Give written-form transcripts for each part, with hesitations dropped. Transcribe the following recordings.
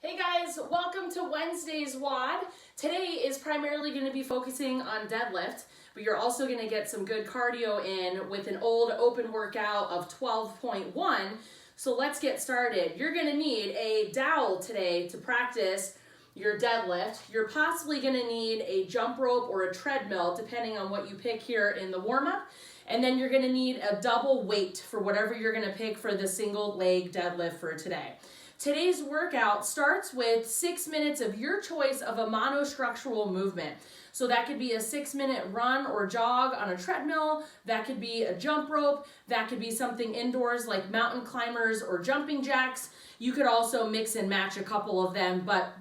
Hey guys, welcome to Wednesday's WOD. Today is primarily going to be focusing on deadlift, but you're also going to get some good cardio in with an old open workout of 12.1. So let's get started. You're going to need a dowel today to practice your deadlift. You're possibly going to need a jump rope or a treadmill depending on what you pick here in the warm-up. And then you're going to need a double weight for whatever you're going to pick for the single leg deadlift for today. Today's workout starts with 6 minutes of your choice of a monostructural movement. So that could be a 6-minute run or jog on a treadmill, that could be a jump rope, that could be something indoors like mountain climbers or jumping jacks. You could also mix and match a couple of them, but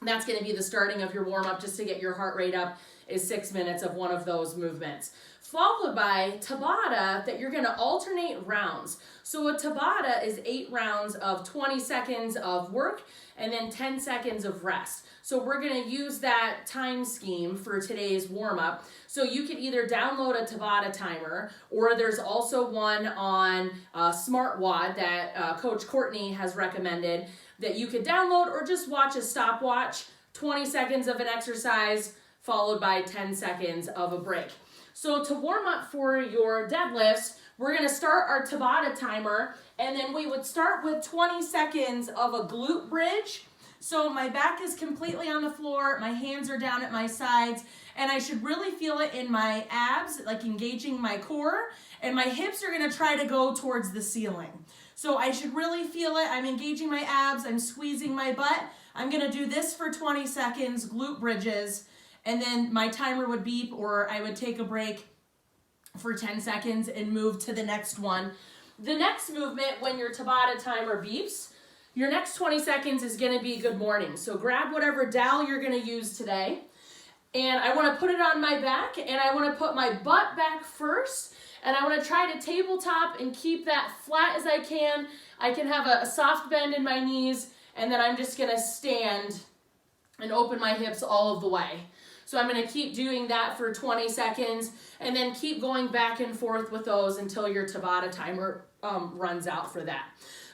that's going to be the starting of your warm-up just to get your heart rate up is 6 minutes of one of those movements. Followed by Tabata that you're going to alternate rounds. So a Tabata is 8 rounds of 20 seconds of work and then 10 seconds of rest. So we're going to use that time scheme for today's warm-up. So you could either download a Tabata timer, or there's also one on SmartWOD that Coach Courtney has recommended that you could download, or just watch a stopwatch, 20 seconds of an exercise followed by 10 seconds of a break. So to warm up for your deadlifts, we're going to start our Tabata timer, and then we would start with 20 seconds of a glute bridge. So my back is completely on the floor, my hands are down at my sides, and I should really feel it in my abs, like engaging my core, and my hips are going to try to go towards the ceiling. So I should really feel it. I'm engaging my abs, I'm squeezing my butt. I'm going to do this for 20 seconds, glute bridges, and then my timer would beep, or I would take a break for 10 seconds and move to the next one. The next movement, when your Tabata timer beeps, your next 20 seconds is going to be good morning. So grab whatever dowel you're going to use today, and I want to put it on my back, and I want to put my butt back first, and I want to try to tabletop and keep that flat as I can. I can have a soft bend in my knees, and then I'm just going to stand and open my hips all of the way. So I'm going to keep doing that for 20 seconds and then keep going back and forth with those until your Tabata timer runs out for that.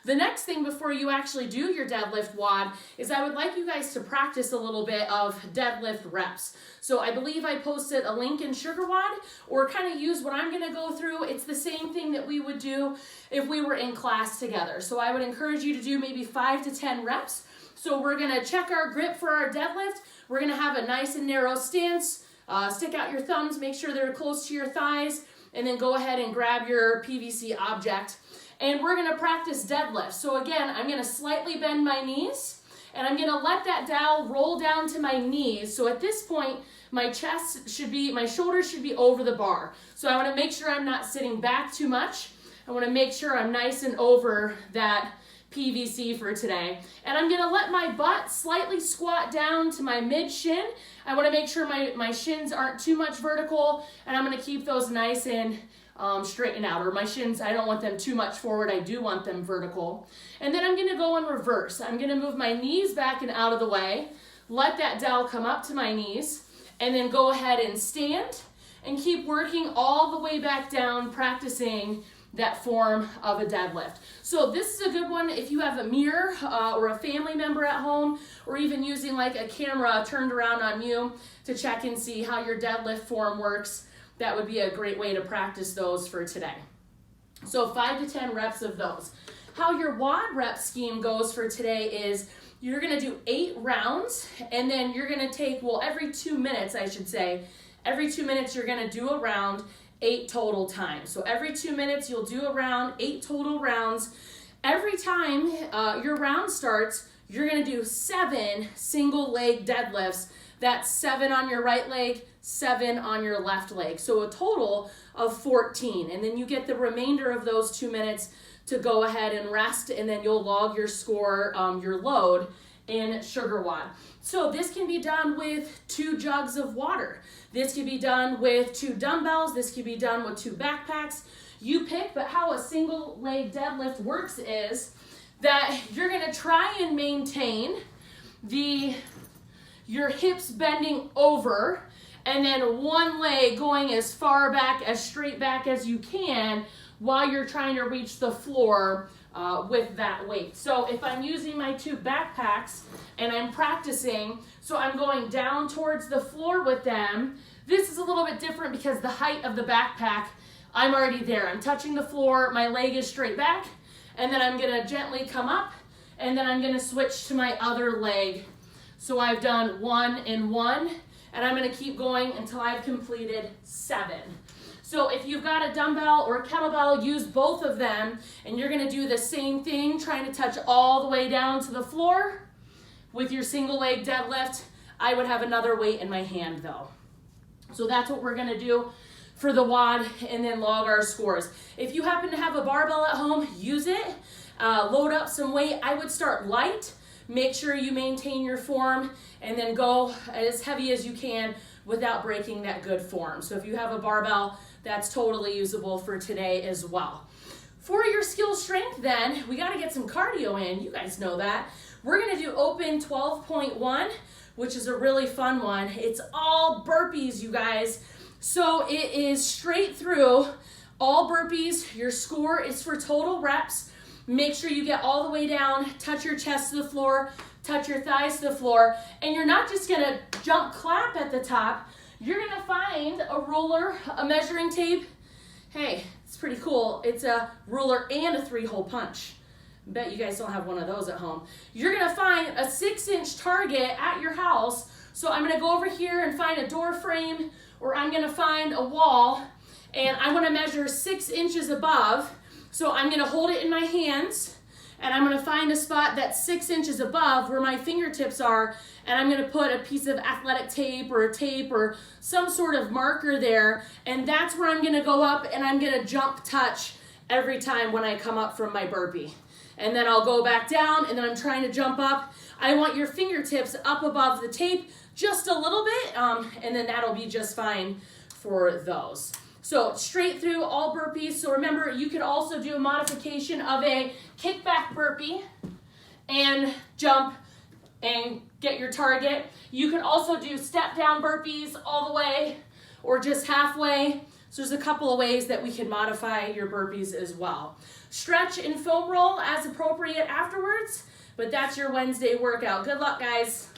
The next thing before you actually do your deadlift WOD is I would like you guys to practice a little bit of deadlift reps. So I believe I posted a link in SugarWOD, or kind of use what I'm going to go through. It's the same thing that we would do if we were in class together. So I would encourage you to do maybe 5 to 10 reps. So we're going to check our grip for our deadlift. We're going to have a nice and narrow stance. Stick out your thumbs, make sure they're close to your thighs, and then go ahead and grab your PVC object. And we're going to practice deadlift. So again, I'm going to slightly bend my knees, and I'm going to let that dowel roll down to my knees. So at this point, my shoulders should be over the bar. So I want to make sure I'm not sitting back too much. I want to make sure I'm nice and over that PVC for today. And I'm going to let my butt slightly squat down to my mid shin. I want to make sure my shins aren't too much vertical, and I'm going to keep those nice and straighten out, or my shins, I don't want them too much forward. I do want them vertical. And then I'm going to go in reverse. I'm going to move my knees back and out of the way, let that dowel come up to my knees, and then go ahead and stand and keep working all the way back down, practicing that form of a deadlift. So this is a good one if you have a mirror or a family member at home, or even using like a camera turned around on you to check and see how your deadlift form works. That would be a great way to practice those for today. So 5 to 10 reps of those. How your WOD rep scheme goes for today is you're going to do 8 rounds, and then you're going to take, every 2 minutes, I should say, every 2 minutes you're going to do a round, 8 total times. So every 2 minutes you'll do a round, 8 total rounds. Every time your round starts, you're going to do 7 single leg deadlifts. That's 7 on your right leg, 7 on your left leg. So a total of 14. And then you get the remainder of those 2 minutes to go ahead and rest, and then you'll log your score, your load in SugarWOD. So this can be done with 2 jugs of water. This can be done with 2 dumbbells. This can be done with 2 backpacks. You pick, but how a single leg deadlift works is that you're going to try and maintain your hips bending over, and then one leg going as far back, as straight back as you can, while you're trying to reach the floor with that weight. So if I'm using my 2 backpacks and I'm practicing, so I'm going down towards the floor with them, this is a little bit different because the height of the backpack, I'm already there. I'm touching the floor, my leg is straight back, and then I'm gonna gently come up, and then I'm gonna switch to my other leg. So I've done 1 and 1, and I'm gonna keep going until I've completed 7. So if you've got a dumbbell or a kettlebell, use both of them, and you're gonna do the same thing, trying to touch all the way down to the floor. With your single leg deadlift, I would have another weight in my hand though. So that's what we're gonna do for the WOD, and then log our scores. If you happen to have a barbell at home, use it. Load up some weight. I would start light, make sure you maintain your form, and then go as heavy as you can without breaking that good form. So if you have a barbell, that's totally usable for today as well. For your skill strength then, we gotta get some cardio in. You guys know that. We're gonna do open 12.1, which is a really fun one. It's all burpees, you guys. So it is straight through, all burpees. Your score is for total reps. Make sure you get all the way down, touch your chest to the floor, touch your thighs to the floor, and you're not just gonna jump clap at the top. You're gonna find a ruler, a measuring tape. Hey, it's pretty cool. It's a ruler and a 3-hole punch. Bet you guys don't have one of those at home. You're gonna find a 6-inch target at your house. So I'm gonna go over here and find a door frame, or I'm gonna find a wall, and I wanna measure 6 inches above. So I'm gonna hold it in my hands, and I'm gonna find a spot that's 6 inches above where my fingertips are, and I'm gonna put a piece of athletic tape or some sort of marker there, and that's where I'm gonna go up, and I'm gonna jump touch every time when I come up from my burpee. And then I'll go back down, and then I'm trying to jump up. I want your fingertips up above the tape just a little bit, and then that'll be just fine for those. So straight through all burpees. So remember, you could also do a modification of a kickback burpee and jump and get your target. You can also do step down burpees all the way or just halfway. So there's a couple of ways that we can modify your burpees as well. Stretch and foam roll as appropriate afterwards, but that's your Wednesday workout. Good luck, guys.